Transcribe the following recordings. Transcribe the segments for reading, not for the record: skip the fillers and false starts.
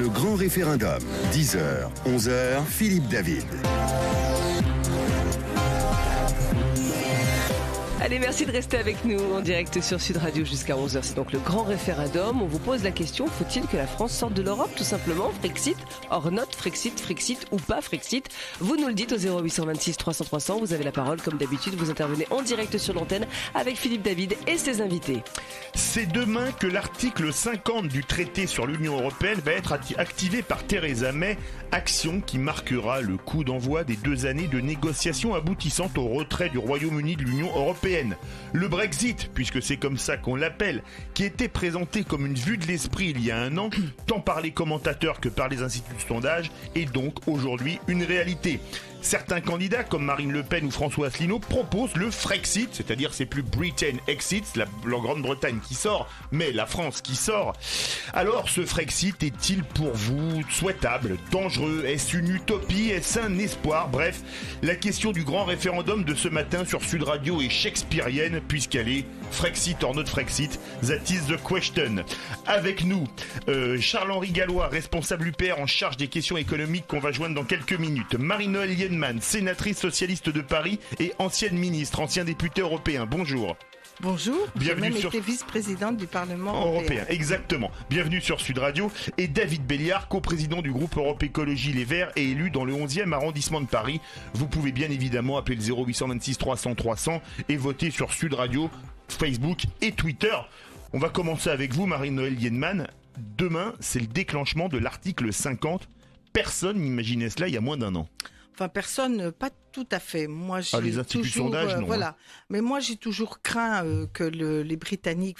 Le grand référendum. 10h, 11h, Philippe David. Allez, merci de rester avec nous en direct sur Sud Radio jusqu'à 11h. C'est donc le grand référendum. On vous pose la question, faut-il que la France sorte de l'Europe tout simplement? Frexit, hors note, Frexit ou pas Frexit? Vous nous le dites au 0826 300 300. Vous avez la parole comme d'habitude. Vous intervenez en direct sur l'antenne avec Philippe David et ses invités. C'est demain que l'article 50 du traité sur l'Union européenne va être activé par Theresa May, action qui marquera le coup d'envoi des 2 années de négociations aboutissant au retrait du Royaume-Uni de l'Union européenne. Le Brexit, puisque c'est comme ça qu'on l'appelle, qui était présenté comme une vue de l'esprit il y a un an, tant par les commentateurs que par les instituts de sondage, est donc aujourd'hui une réalité. Certains candidats, comme Marine Le Pen ou François Asselineau, proposent le Frexit, c'est-à-dire c'est plus Britain Exit, la Grande-Bretagne qui sort, mais la France qui sort. Alors, ce Frexit est-il pour vous souhaitable, dangereux? Est-ce une utopie? Est-ce un espoir? Bref, la question du grand référendum de ce matin sur Sud Radio est shakespearienne, puisqu'elle est Frexit or not Frexit, that is the question. Avec nous, Charles-Henri Gallois, responsable UPR en charge des questions économiques qu'on va joindre dans quelques minutes. Marie-Noëlle Lienemann, sénatrice socialiste de Paris et ancienne ministre, ancien député européen. Bonjour. Bonjour, j'ai Bienvenue même sur... été vice-présidente du Parlement européen. Exactement. Bienvenue sur Sud Radio. Et David Béliard, coprésident du groupe Europe Écologie Les Verts et élu dans le 11e arrondissement de Paris. Vous pouvez bien évidemment appeler le 0826 300 300 et voter sur Sud Radio, Facebook et Twitter. On va commencer avec vous, Marie-Noëlle Lienemann. Demain, c'est le déclenchement de l'article 50. Personne n'imaginait cela il y a moins d'un an. Enfin, personne, pas tout à fait. Moi, j'ai les instituts de sondage, non. Voilà. Mais moi, j'ai toujours craint que les Britanniques,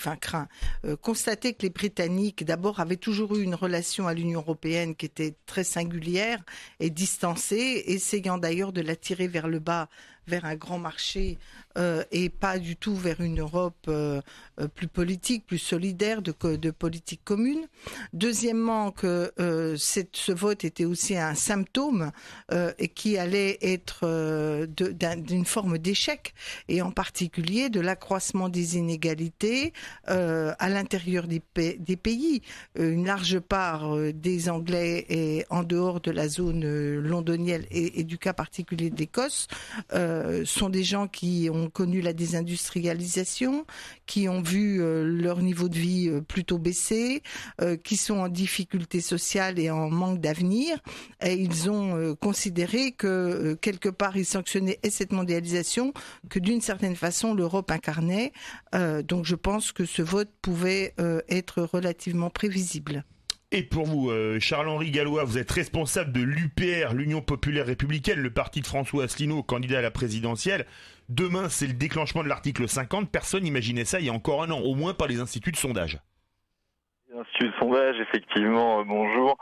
constaté que les Britanniques, d'abord, avaient toujours eu une relation à l'Union européenne qui était très singulière et distancée, essayant d'ailleurs de la tirer vers le bas, vers un grand marché et pas du tout vers une Europe plus politique, plus solidaire, de politique commune. Deuxièmement, que ce vote était aussi un symptôme et qui allait être d'une forme d'échec, et en particulier de l'accroissement des inégalités à l'intérieur des pays. Une large part des Anglais est en dehors de la zone londonienne et du cas particulier de l'Écosse sont des gens qui ont connu la désindustrialisation, qui ont vu leur niveau de vie plutôt baisser, qui sont en difficulté sociale et en manque d'avenir, et ils ont considéré que quelque part ils sanctionnaient cette mondialisation que d'une certaine façon l'Europe incarnait. Donc je pense que ce vote pouvait être relativement prévisible. Et pour vous, Charles-Henri Gallois, vous êtes responsable de l'UPR, l'Union Populaire Républicaine, le parti de François Asselineau, candidat à la présidentielle. Demain, c'est le déclenchement de l'article 50. Personne n'imaginait ça il y a encore un an, au moins par les instituts de sondage. Les instituts de sondage, effectivement, bonjour.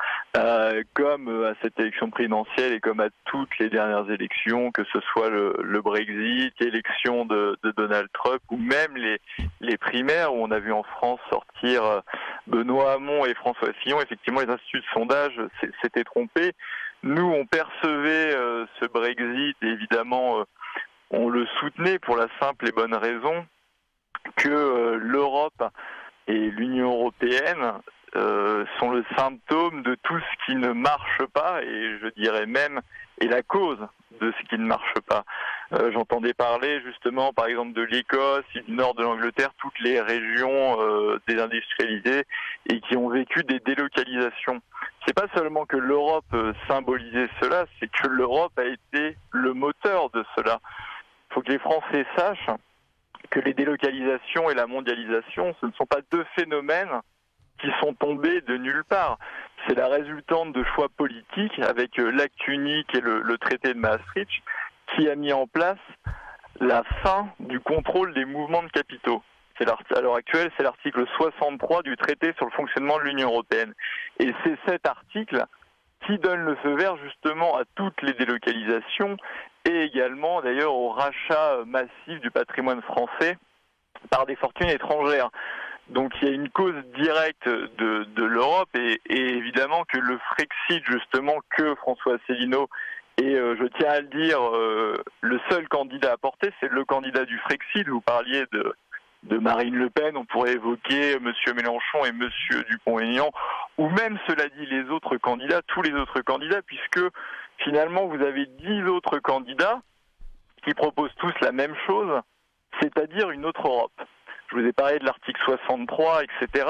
Comme à cette élection présidentielle et comme à toutes les dernières élections, que ce soit le Brexit, l'élection de Donald Trump ou même les primaires où on a vu en France sortir Benoît Hamon et François Fillon, effectivement les instituts de sondage s'étaient trompés. Nous, on percevait ce Brexit et évidemment on le soutenait pour la simple et bonne raison que l'Europe et l'Union européenne sont le symptôme de tout ce qui ne marche pas, et je dirais même est la cause de ce qui ne marche pas. J'entendais parler justement par exemple de l'Écosse et du nord de l'Angleterre, toutes les régions désindustrialisées et qui ont vécu des délocalisations. C'est pas seulement que l'Europe symbolisait cela, c'est que l'Europe a été le moteur de cela. Il faut que les Français sachent que les délocalisations et la mondialisation, ce ne sont pas deux phénomènes qui sont tombés de nulle part. C'est la résultante de choix politiques avec l'acte unique et le traité de Maastricht qui a mis en place la fin du contrôle des mouvements de capitaux. À l'heure actuelle, c'est l'article 63 du traité sur le fonctionnement de l'Union européenne. Et c'est cet article qui donne le feu vert justement à toutes les délocalisations et également d'ailleurs au rachat massif du patrimoine français par des fortunes étrangères. Donc il y a une cause directe de l'Europe et évidemment que le Frexit justement que François Asselineau et je tiens à le dire, le seul candidat à porter, c'est le candidat du Frexit. Vous parliez de Marine Le Pen, on pourrait évoquer Monsieur Mélenchon et Monsieur Dupont-Aignan. ou même, cela dit, les autres candidats, tous les autres candidats, puisque finalement vous avez 10 autres candidats qui proposent tous la même chose, c'est-à-dire une autre Europe. Je vous ai parlé de l'article 63, etc.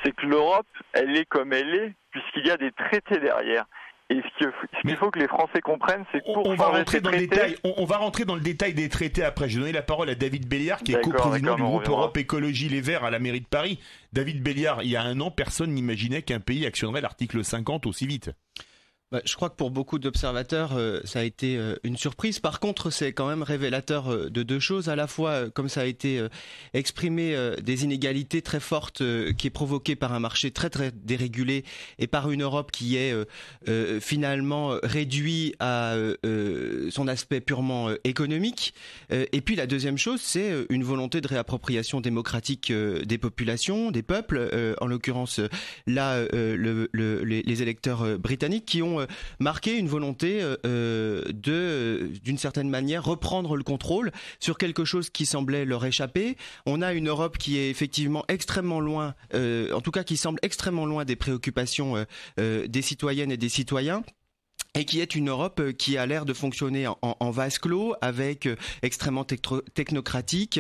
C'est que l'Europe, elle est comme elle est, puisqu'il y a des traités derrière. Et ce qu'il faut que les Français comprennent, c'est que pour on va rentrer dans le détail. On va rentrer dans le détail des traités après. J'ai donné la parole à David Béliard, qui est coprésident du groupe Europe Écologie Les Verts à la mairie de Paris. David Béliard, il y a un an, personne n'imaginait qu'un pays actionnerait l'article 50 aussi vite. Je crois que pour beaucoup d'observateurs, ça a été une surprise. Par contre, c'est quand même révélateur de deux choses. À la fois, comme ça a été exprimé, des inégalités très fortes qui est provoquée par un marché très très dérégulé et par une Europe qui est finalement réduit à son aspect purement économique. Et puis la deuxième chose, c'est une volonté de réappropriation démocratique des populations, des peuples. En l'occurrence, là, les électeurs britanniques qui ont marqué une volonté d'une certaine manière, reprendre le contrôle sur quelque chose qui semblait leur échapper. On a une Europe qui est effectivement extrêmement loin, en tout cas qui semble extrêmement loin des préoccupations des citoyennes et des citoyens. Et qui est une Europe qui a l'air de fonctionner en vase clos, avec extrêmement technocratique,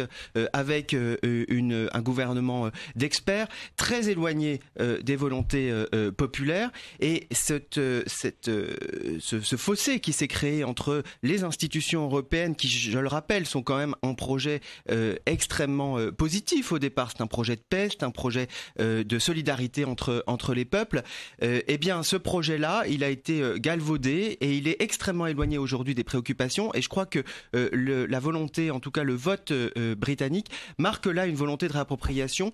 avec un gouvernement d'experts, très éloigné des volontés populaires. Et ce fossé qui s'est créé entre les institutions européennes, qui, je le rappelle, sont quand même un projet extrêmement positif au départ. C'est un projet de paix, c'est un projet de solidarité entre les peuples. Eh bien, ce projet-là, il a été galvaudé. Et il est extrêmement éloigné aujourd'hui des préoccupations, et je crois que la volonté, en tout cas le vote britannique, marque là une volonté de réappropriation,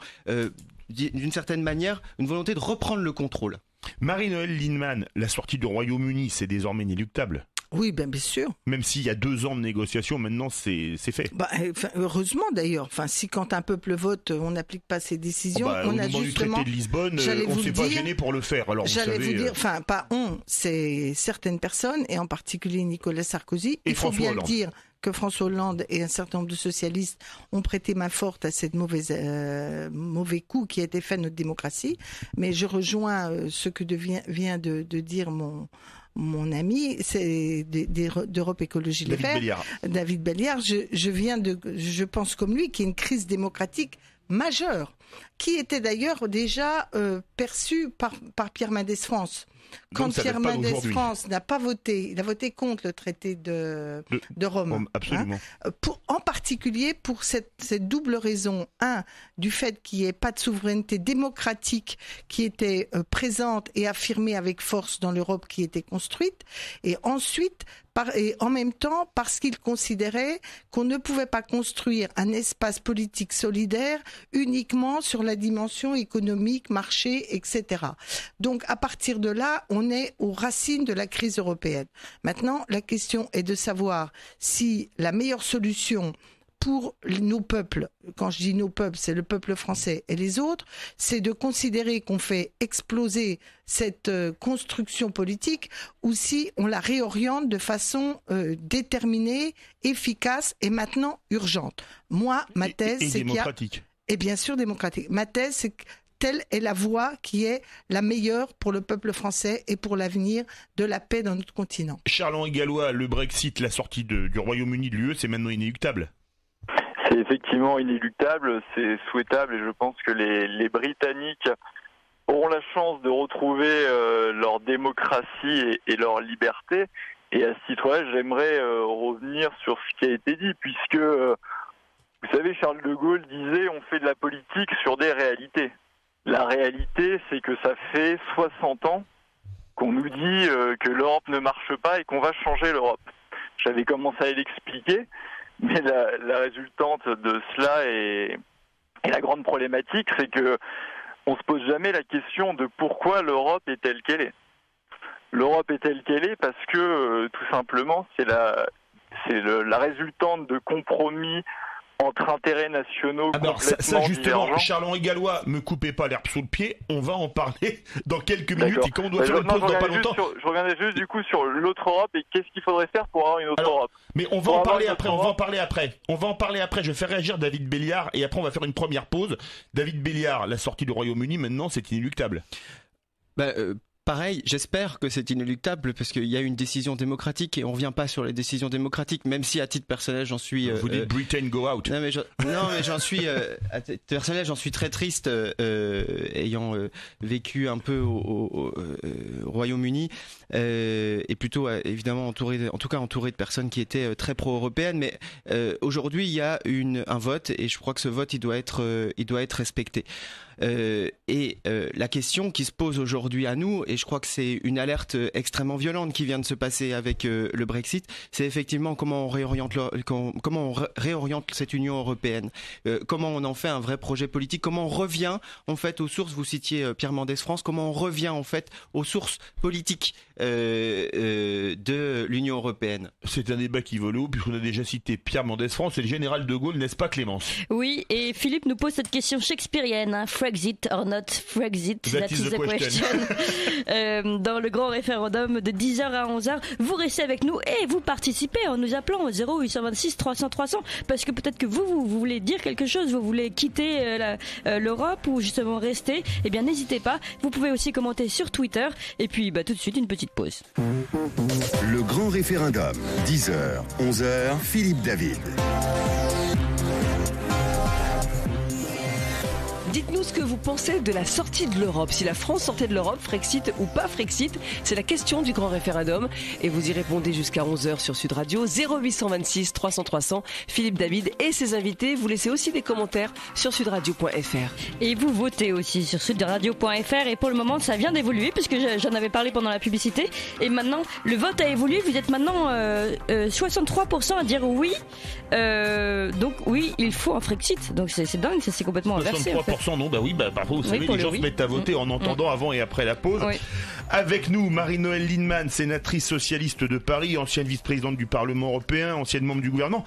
d'une certaine manière, une volonté de reprendre le contrôle. Marie-Noëlle Lienemann, la sortie du Royaume-Uni, c'est désormais inéluctable. Oui, bien sûr. Même s'il y a 2 ans de négociations, maintenant c'est fait. Heureusement d'ailleurs. Si quand un peuple vote, on n'applique pas ses décisions, on a justement. Au moment du traité de Lisbonne, on ne s'est pas gêné pour le faire. Alors pas on, c'est certaines personnes, et en particulier Nicolas Sarkozy. Et il faut François bien Hollande. le dire que François Hollande et un certain nombre de socialistes ont prêté main forte à cette mauvais coup qui a été fait à notre démocratie. Mais je rejoins ce que vient de dire mon ami, c'est d'Europe Écologie Les Verts, David Béliard. Je pense comme lui qu'il y a une crise démocratique majeure, qui était d'ailleurs déjà perçue par Pierre Mendès France. Quand Pierre Mendès France n'a pas voté, il a voté contre le traité de Rome. Absolument. En particulier pour cette double raison. Du fait qu'il n'y ait pas de souveraineté démocratique qui était présente et affirmée avec force dans l'Europe qui était construite. Et ensuite, et en même temps, parce qu'il considérait qu'on ne pouvait pas construire un espace politique solidaire uniquement sur la dimension économique, marché, etc. Donc, à partir de là, on est aux racines de la crise européenne. Maintenant, la question est de savoir si la meilleure solution pour nos peuples, quand je dis nos peuples, c'est le peuple français et les autres, c'est de considérer qu'on fait exploser cette construction politique, ou si on la réoriente de façon déterminée, efficace et maintenant urgente. Moi, ma thèse, c'est qu'il y a... Et bien sûr démocratique. Ma thèse, c'est que telle est la voie qui est la meilleure pour le peuple français et pour l'avenir de la paix dans notre continent. Charles-Henri Gallois, le Brexit, la sortie du Royaume-Uni de l'UE, c'est maintenant inéluctable. C'est effectivement inéluctable, c'est souhaitable, et je pense que les Britanniques auront la chance de retrouver leur démocratie et leur liberté. Et à ce titre-là, j'aimerais revenir sur ce qui a été dit, puisque, vous savez, Charles de Gaulle disait « on fait de la politique sur des réalités ». La réalité, c'est que ça fait 60 ans qu'on nous dit que l'Europe ne marche pas et qu'on va changer l'Europe. J'avais commencé à l'expliquer, mais la résultante de cela et la grande problématique, c'est que on se pose jamais la question de pourquoi l'Europe est telle qu'elle est. L'Europe est telle qu'elle est parce que tout simplement c'est la résultante de compromis entre intérêts nationaux ça justement, divergents. Charles-Henri Gallois, me coupez pas l'herbe sous le pied, on va en parler dans quelques minutes. D'accord. Et quand on doit faire une pause dans pas longtemps... Je reviendrai juste du coup sur l'autre Europe et qu'est-ce qu'il faudrait faire pour avoir une autre Europe. Mais on va en parler après, je vais faire réagir David Béliard et après on va faire une première pause. David Béliard, la sortie du Royaume-Uni maintenant c'est inéluctable. Pareil, j'espère que c'est inéluctable parce qu'il y a une décision démocratique et on revient pas sur les décisions démocratiques, même si à titre personnel j'en suis. Vous dites Britain go out. Non mais j'en suis à titre personnel, j'en suis très triste ayant vécu un peu au Royaume-Uni et plutôt évidemment entouré de personnes qui étaient très pro-européennes. Mais aujourd'hui il y a un vote et je crois que ce vote il doit être respecté. La question qui se pose aujourd'hui à nous, et je crois que c'est une alerte extrêmement violente qui vient de se passer avec le Brexit, c'est effectivement comment on réoriente cette Union européenne, comment on en fait un vrai projet politique, comment on revient en fait aux sources. Vous citiez Pierre Mendès France, comment on revient en fait aux sources politiques de l'Union européenne. C'est un débat qui vaut l'eau puisqu'on a déjà cité Pierre Mendès France et le général de Gaulle, n'est-ce pas Clémence? Oui, et Philippe nous pose cette question shakespearienne, hein, Frexit or not Frexit, that is the question. Dans le grand référendum de 10h à 11h, vous restez avec nous et vous participez en nous appelant au 0826 300 300 parce que peut-être que vous voulez dire quelque chose, vous voulez quitter l'Europe ou justement rester, eh bien n'hésitez pas, vous pouvez aussi commenter sur Twitter et puis tout de suite une petite pause. Le grand référendum, 10h, 11h, Philippe David. Dites-nous ce que vous pensez de la sortie de l'Europe. Si la France sortait de l'Europe, Frexit ou pas Frexit, c'est la question du grand référendum. Et vous y répondez jusqu'à 11h sur Sud Radio, 0826 300 300. Philippe David et ses invités. Vous laissez aussi des commentaires sur sudradio.fr. Et vous votez aussi sur sudradio.fr. Et pour le moment, ça vient d'évoluer puisque j'en avais parlé pendant la publicité. Et maintenant, le vote a évolué. Vous êtes maintenant 63% à dire oui. Donc oui, il faut un Frexit. Donc c'est dingue, ça s'est complètement inversé. 63% non, vous savez, les gens se mettent à voter en entendant avant et après la pause. Oui. Avec nous, Marie-Noëlle Lienemann, sénatrice socialiste de Paris, ancienne vice-présidente du Parlement européen, ancienne membre du gouvernement.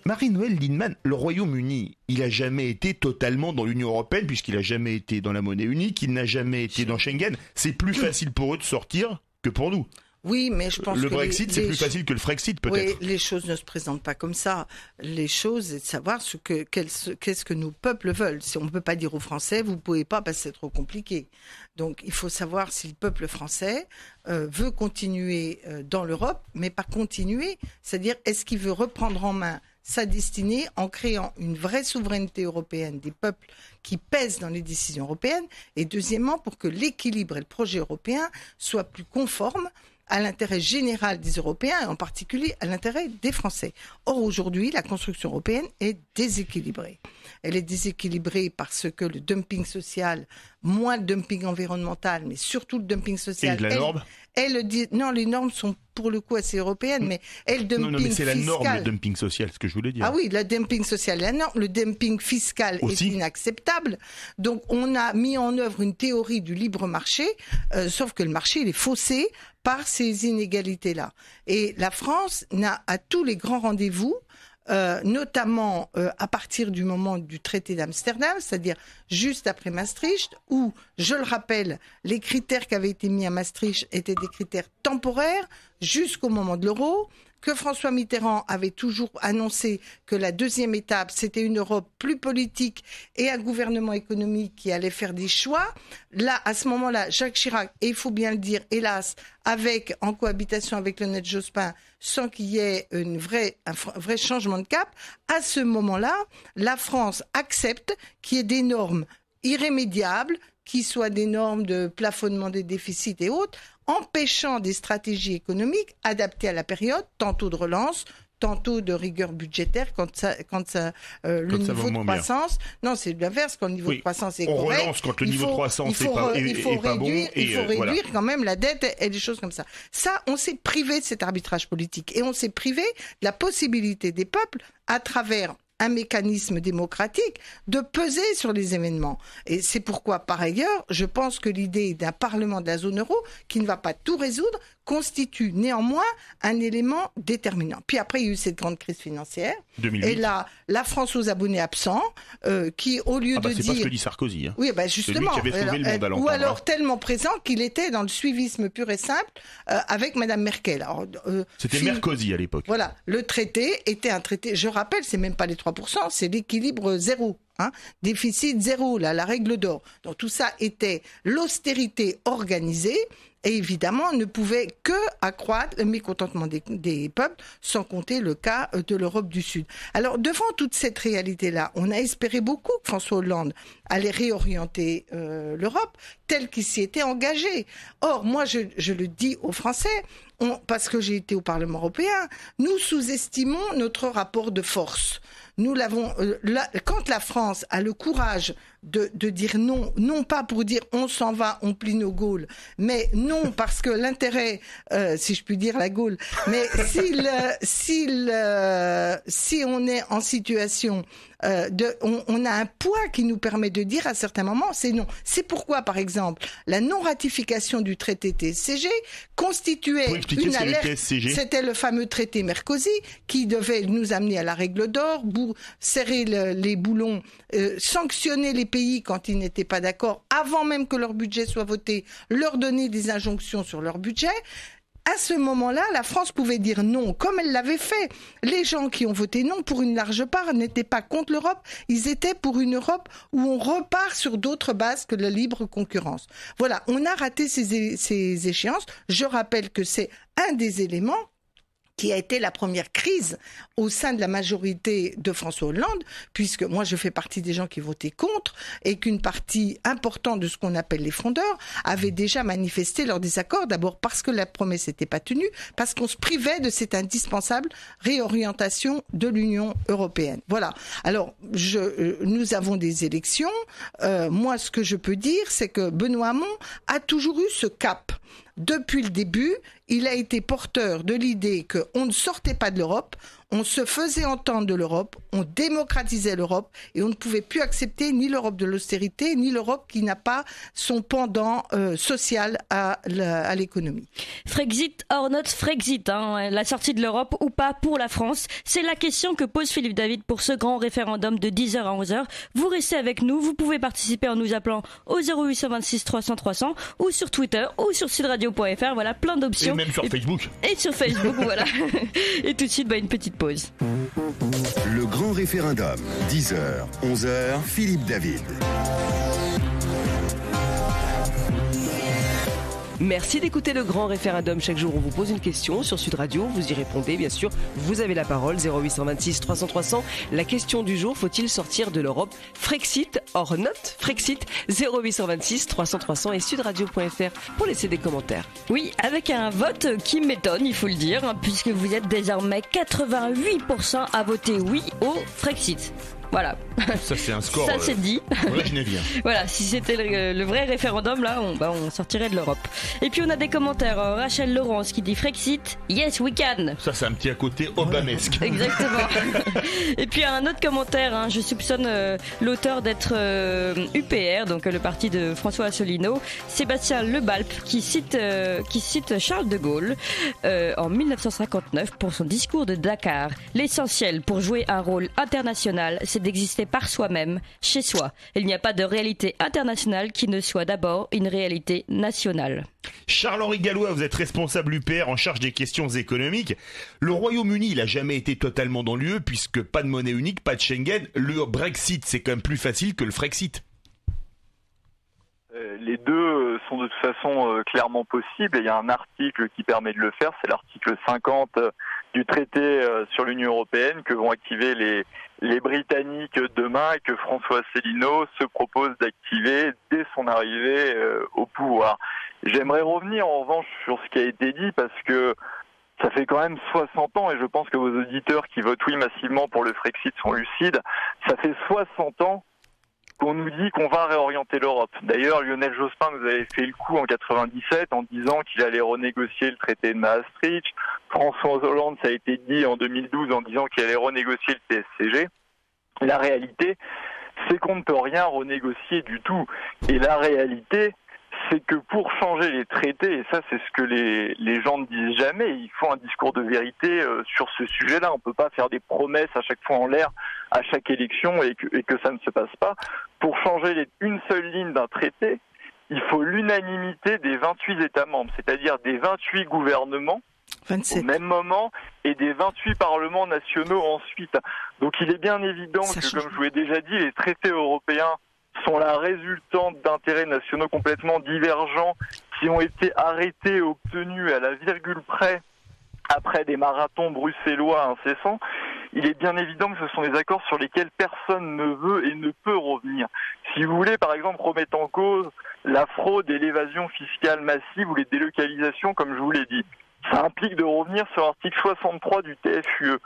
Marie-Noëlle Lienemann, le Royaume-Uni, il a jamais été totalement dans l'Union européenne puisqu'il a jamais été dans la monnaie unique, il n'a jamais été dans Schengen. C'est plus facile pour eux de sortir que pour nous. Oui, mais je pense que le Brexit, c'est plus facile que le Frexit, peut-être. Oui, les choses ne se présentent pas comme ça. Les choses, c'est de savoir qu'est-ce que nos peuples veulent. Si on ne peut pas dire aux Français, vous ne pouvez pas parce que c'est trop compliqué. Donc, il faut savoir si le peuple français veut continuer dans l'Europe, mais pas continuer. C'est-à-dire, est-ce qu'il veut reprendre en main sa destinée en créant une vraie souveraineté européenne des peuples qui pèsent dans les décisions européennes, et deuxièmement, pour que l'équilibre et le projet européen soient plus conformes à l'intérêt général des Européens et en particulier à l'intérêt des Français. Or, aujourd'hui, la construction européenne est déséquilibrée. Elle est déséquilibrée parce que le dumping social, moins le dumping environnemental, mais surtout le dumping social... Et la norme non, les normes sont pour le coup assez européennes, mais le dumping fiscal... Non, mais c'est la norme, le dumping social, ce que je voulais dire. Ah oui, le dumping social, la norme, le dumping fiscal aussi est inacceptable. Donc, on a mis en œuvre une théorie du libre marché, sauf que le marché, il est faussé par ces inégalités-là. Et la France n'a à tous les grands rendez-vous, notamment à partir du moment du traité d'Amsterdam, c'est-à-dire juste après Maastricht, où, je le rappelle, les critères qui avaient été mis à Maastricht étaient des critères temporaires jusqu'au moment de l'euro, que François Mitterrand avait toujours annoncé que la deuxième étape, c'était une Europe plus politique et un gouvernement économique qui allait faire des choix. Là, à ce moment-là, Jacques Chirac, et il faut bien le dire, hélas, en cohabitation avec Lionel Jospin, sans qu'il y ait un vrai changement de cap, à ce moment-là, la France accepte qu'il y ait des normes irrémédiables, qui soient des normes de plafonnement des déficits et autres, empêchant des stratégies économiques adaptées à la période, tantôt de relance, tantôt de rigueur budgétaire le niveau de croissance. Non, c'est l'inverse, quand le niveau de croissance est correct. On relance quand le niveau de croissance est pas bon. Il faut réduire quand même la dette et des choses comme ça. Ça, on s'est privé de cet arbitrage politique et on s'est privé de la possibilité des peuples, à travers un mécanisme démocratique, de peser sur les événements. Et c'est pourquoi, par ailleurs, je pense que l'idée d'un Parlement de la zone euro, qui ne va pas tout résoudre, constitue néanmoins un élément déterminant. Puis après, il y a eu cette grande crise financière. 2008. Et là, la France aux abonnés absents, qui, au lieu de dire... c'est pas ce que dit Sarkozy. Hein. Oui, justement. Celui qui avait sauvé le monde à l'entendre. Ou alors tellement présent qu'il était dans le suivisme pur et simple avec Madame Merkel. Alors, c'était Merkozy à l'époque. Voilà. Le traité était un traité, je rappelle, c'est même pas les 3%, c'est l'équilibre zéro. Déficit zéro, là, la règle d'or. Donc tout ça était l'austérité organisée. Et évidemment, ne pouvait que accroître le mécontentement des peuples, sans compter le cas de l'Europe du Sud. Alors, devant toute cette réalité-là, on a espéré beaucoup que François Hollande allait réorienter l'Europe, tel qu'il s'y était engagé. Or, moi, je le dis aux Français, parce que j'ai été au Parlement européen, nous sous-estimons notre rapport de force. Nous l'avons. Quand la France a le courage de dire non, non pas pour dire on s'en va, on plie nos Gaules, mais non parce que l'intérêt, si je puis dire la Gaule, mais si on est en situation on a un poids qui nous permet de dire à certains moments c'est non. C'est pourquoi, par exemple, la non-ratification du traité TSCG constituait une alerte. C'était le fameux traité Merkozy qui devait nous amener à la règle d'or, serrer les boulons, sanctionner les pays quand ils n'étaient pas d'accord, avant même que leur budget soit voté, leur donner des injonctions sur leur budget. À ce moment-là, la France pouvait dire non, comme elle l'avait fait. Les gens qui ont voté non, pour une large part, n'étaient pas contre l'Europe. Ils étaient pour une Europe où on repart sur d'autres bases que la libre concurrence. Voilà, on a raté ces échéances. Je rappelle que c'est un des éléments qui a été la première crise au sein de la majorité de François Hollande, puisque moi je fais partie des gens qui votaient contre, et qu'une partie importante de ce qu'on appelle les frondeurs avait déjà manifesté leur désaccord, d'abord parce que la promesse n'était pas tenue, parce qu'on se privait de cette indispensable réorientation de l'Union européenne. Voilà. Alors, nous avons des élections. Moi, ce que je peux dire, c'est que Benoît Hamon a toujours eu ce cap. Depuis le début, il a été porteur de l'idée qu'on ne sortait pas de l'Europe, on se faisait entendre de l'Europe, on démocratisait l'Europe et on ne pouvait plus accepter ni l'Europe de l'austérité, ni l'Europe qui n'a pas son pendant social à l'économie. Frexit or not Frexit, la sortie de l'Europe ou pas pour la France, c'est la question que pose Philippe David pour ce grand référendum de 10h à 11h. Vous restez avec nous, vous pouvez participer en nous appelant au 0826 300 300 ou sur Twitter ou sur sudradio.fr, voilà, plein d'options. Et même sur Facebook. Et sur Facebook, voilà. Et tout de suite, une petite pause. Le grand référendum, 10h, 11h, Philippe David. Merci d'écouter le grand référendum. Chaque jour, on vous pose une question sur Sud Radio. Vous y répondez, bien sûr. Vous avez la parole. 0826 300 300. La question du jour, faut-il sortir de l'Europe? Frexit or not Frexit? 0826 300 300 et sudradio.fr pour laisser des commentaires. Oui, avec un vote qui m'étonne, il faut le dire, puisque vous êtes désormais 88% à voter oui au Frexit. Voilà. Ça, c'est un score. Ça, c'est dit. Régnévien. Voilà, si c'était le vrai référendum, là, on sortirait de l'Europe. Et puis, on a des commentaires. Rachel Laurence qui dit Frexit, yes, we can. Ça, c'est un petit à côté obamesque. Exactement. Et puis, un autre commentaire. Je soupçonne l'auteur d'être UPR, donc le parti de François Asselineau, Sébastien Lebalp, qui cite Charles de Gaulle en 1959 pour son discours de Dakar. L'essentiel pour jouer un rôle international, c'est d'exister par soi-même, chez soi. Il n'y a pas de réalité internationale qui ne soit d'abord une réalité nationale. Charles-Henri Gallois, vous êtes responsable UPR en charge des questions économiques. Le Royaume-Uni, il n'a jamais été totalement dans l'UE puisque pas de monnaie unique, pas de Schengen. Le Brexit, c'est quand même plus facile que le Frexit. Les deux sont de toute façon clairement possibles. Et il y a un article qui permet de le faire, c'est l'article 50 du traité sur l'Union européenne que vont activer les Britanniques demain et que François Asselineau se propose d'activer dès son arrivée au pouvoir. J'aimerais revenir en revanche sur ce qui a été dit parce que ça fait quand même 60 ans et je pense que vos auditeurs qui votent oui massivement pour le Frexit sont lucides. Ça fait 60 ans qu'on nous dit qu'on va réorienter l'Europe. D'ailleurs, Lionel Jospin nous avait fait le coup en 97 en disant qu'il allait renégocier le traité de Maastricht. François Hollande, ça a été dit en 2012 en disant qu'il allait renégocier le TSCG. La réalité, c'est qu'on ne peut rien renégocier du tout. Et la réalité, c'est que pour changer les traités, et ça c'est ce que les gens ne disent jamais, il faut un discours de vérité sur ce sujet-là. On ne peut pas faire des promesses à chaque fois en l'air, à chaque élection, et que ça ne se passe pas. Pour changer une seule ligne d'un traité, il faut l'unanimité des 28 États membres, c'est-à-dire des 28 gouvernements 27. Au même moment, et des 28 parlements nationaux ensuite. Donc il est bien évident que, comme je vous l'ai déjà dit, les traités européens sont la résultante d'intérêts nationaux complètement divergents qui ont été arrêtés et obtenus à la virgule près après des marathons bruxellois incessants. Il est bien évident que ce sont des accords sur lesquels personne ne veut et ne peut revenir. Si vous voulez, par exemple, remettre en cause la fraude et l'évasion fiscale massive ou les délocalisations, comme je vous l'ai dit, ça implique de revenir sur l'article 63 du TFUE.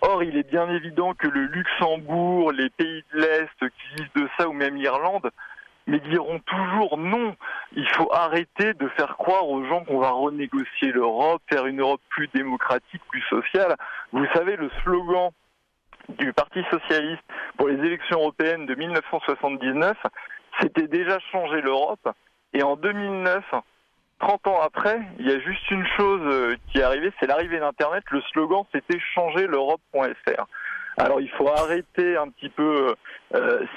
Or, il est bien évident que le Luxembourg, les pays de l'Est qui vivent de ça, ou même l'Irlande, mais diront toujours non. Il faut arrêter de faire croire aux gens qu'on va renégocier l'Europe, faire une Europe plus démocratique, plus sociale. Vous savez, le slogan du Parti socialiste pour les élections européennes de 1979, c'était déjà changer l'Europe. Et en 2009, 30 ans après, il y a juste une chose qui est arrivée, c'est l'arrivée d'Internet. Le slogan, c'était changer l'Europe.fr. Alors il faut arrêter un petit peu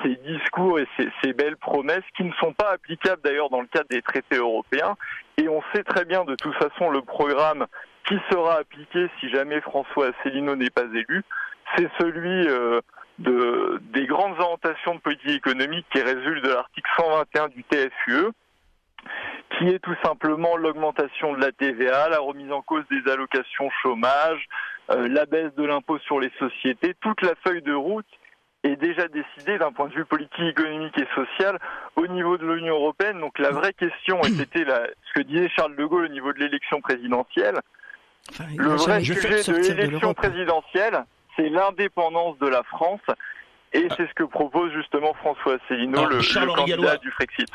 ces discours et ces belles promesses qui ne sont pas applicables d'ailleurs dans le cadre des traités européens. Et on sait très bien de toute façon le programme qui sera appliqué si jamais François Asselineau n'est pas élu. C'est celui des grandes orientations de politique économique qui résultent de l'article 121 du TFUE, qui est tout simplement l'augmentation de la TVA, la remise en cause des allocations chômage, la baisse de l'impôt sur les sociétés. Toute la feuille de route est déjà décidée d'un point de vue politique, économique et social au niveau de l'Union européenne. Donc la vraie question, et c'était ce que disait Charles de Gaulle au niveau de l'élection présidentielle, le vrai sujet de l'élection présidentielle, c'est l'indépendance de la France. Et c'est ce que propose justement François Asselineau, le candidat du Frexit.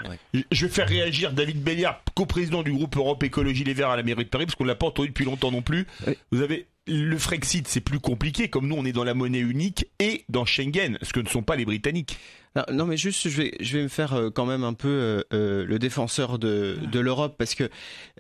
Je vais faire réagir David Béliard, coprésident du groupe Europe Écologie Les Verts à la mairie de Paris, parce qu'on ne l'a pas entendu depuis longtemps non plus. Oui. Vous avez le Frexit, c'est plus compliqué, comme nous on est dans la monnaie unique et dans Schengen, ce que ne sont pas les Britanniques. Non mais juste je vais me faire quand même un peu le défenseur de l'Europe, parce que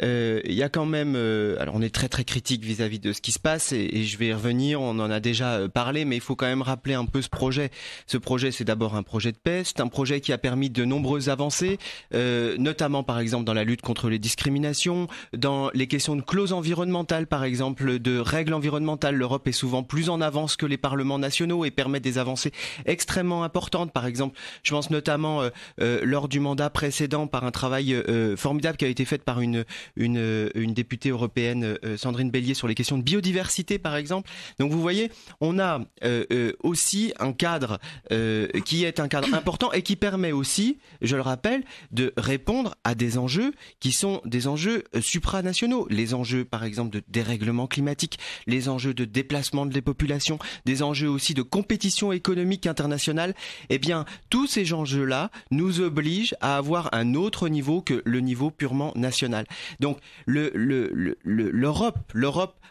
il y a quand même alors on est très très critique vis-à-vis de ce qui se passe et je vais y revenir, on en a déjà parlé, mais il faut quand même rappeler un peu ce projet. Ce projet, c'est d'abord un projet de paix, c'est un projet qui a permis de nombreuses avancées, notamment par exemple dans la lutte contre les discriminations, dans les questions de clauses environnementales par exemple, de règles environnementales. L'Europe est souvent plus en avance que les parlements nationaux et permet des avancées extrêmement importantes. Par exemple, je pense notamment lors du mandat précédent par un travail formidable qui a été fait par une députée européenne, Sandrine Bélier, sur les questions de biodiversité par exemple. Donc vous voyez, on a aussi un cadre qui est un cadre important et qui permet aussi, je le rappelle, de répondre à des enjeux qui sont des enjeux supranationaux. Les enjeux par exemple de dérèglement climatique, les enjeux de déplacement des populations, des enjeux aussi de compétition économique internationale. Eh bien, tous ces enjeux-là nous obligent à avoir un autre niveau que le niveau purement national. Donc, l'Europe,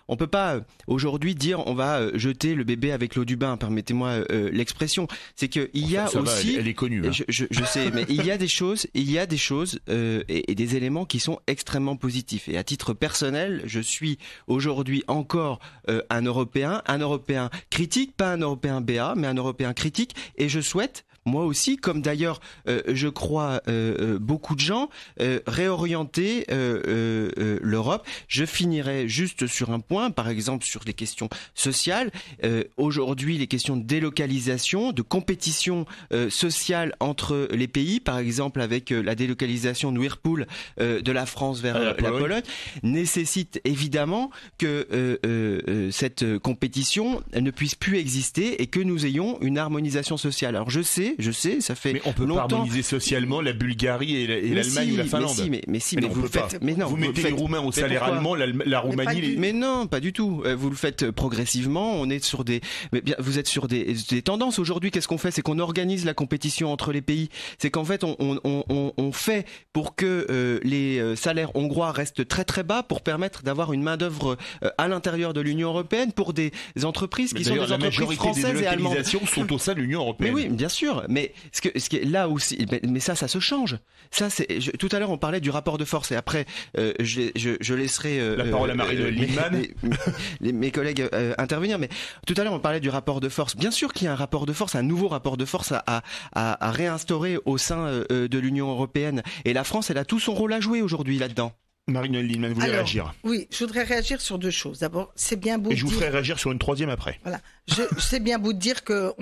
on peut pas aujourd'hui dire on va jeter le bébé avec l'eau du bain, permettez-moi l'expression. C'est que il y a ça aussi, va, elle est connue. Hein. Je sais, mais il y a des choses et des éléments qui sont extrêmement positifs. Et à titre personnel, je suis aujourd'hui encore un Européen critique, pas un Européen BA, mais un Européen critique, et je souhaite, moi aussi, comme d'ailleurs je crois beaucoup de gens, réorienter l'Europe. Je finirai juste sur un point, par exemple sur les questions sociales. Aujourd'hui, les questions de délocalisation, de compétition sociale entre les pays, par exemple avec la délocalisation de Whirlpool de la France vers la Pologne, nécessite évidemment que cette compétition ne puisse plus exister et que nous ayons une harmonisation sociale. Alors je sais, ça fait longtemps. Mais on peut pas harmoniser socialement la Bulgarie et l'Allemagne ou la Finlande. Mais vous le faites. Mais non, vous mettez les Roumains au salaire allemand, la Roumanie. Mais non, pas du tout. Vous le faites progressivement. On est sur vous êtes sur des tendances. Aujourd'hui, qu'est-ce qu'on fait? C'est qu'on organise la compétition entre les pays. C'est qu'en fait, on fait pour que les salaires hongrois restent très très bas pour permettre d'avoir une main d'œuvre à l'intérieur de l'Union européenne pour des entreprises qui sont des entreprises françaises et allemandes. Les délocalisations sont au sein de l'Union européenne. Mais oui, bien sûr. Mais ce qui est là aussi, mais ça se change. Ça, tout à l'heure, on parlait du rapport de force et après, je laisserai la parole à Marie-Noëlle Lienemann, mes collègues intervenir. Mais tout à l'heure, on parlait du rapport de force. Bien sûr qu'il y a un rapport de force, un nouveau rapport de force à réinstaurer au sein de l'Union européenne. Et la France, elle a tout son rôle à jouer aujourd'hui là-dedans. Marie-Noëlle Lienemann, vous voulez réagir? Oui, je voudrais réagir sur 2 choses. D'abord, c'est bien beau. Et je vous ferai réagir sur une 3e après. Voilà. C'est bien beau de dire que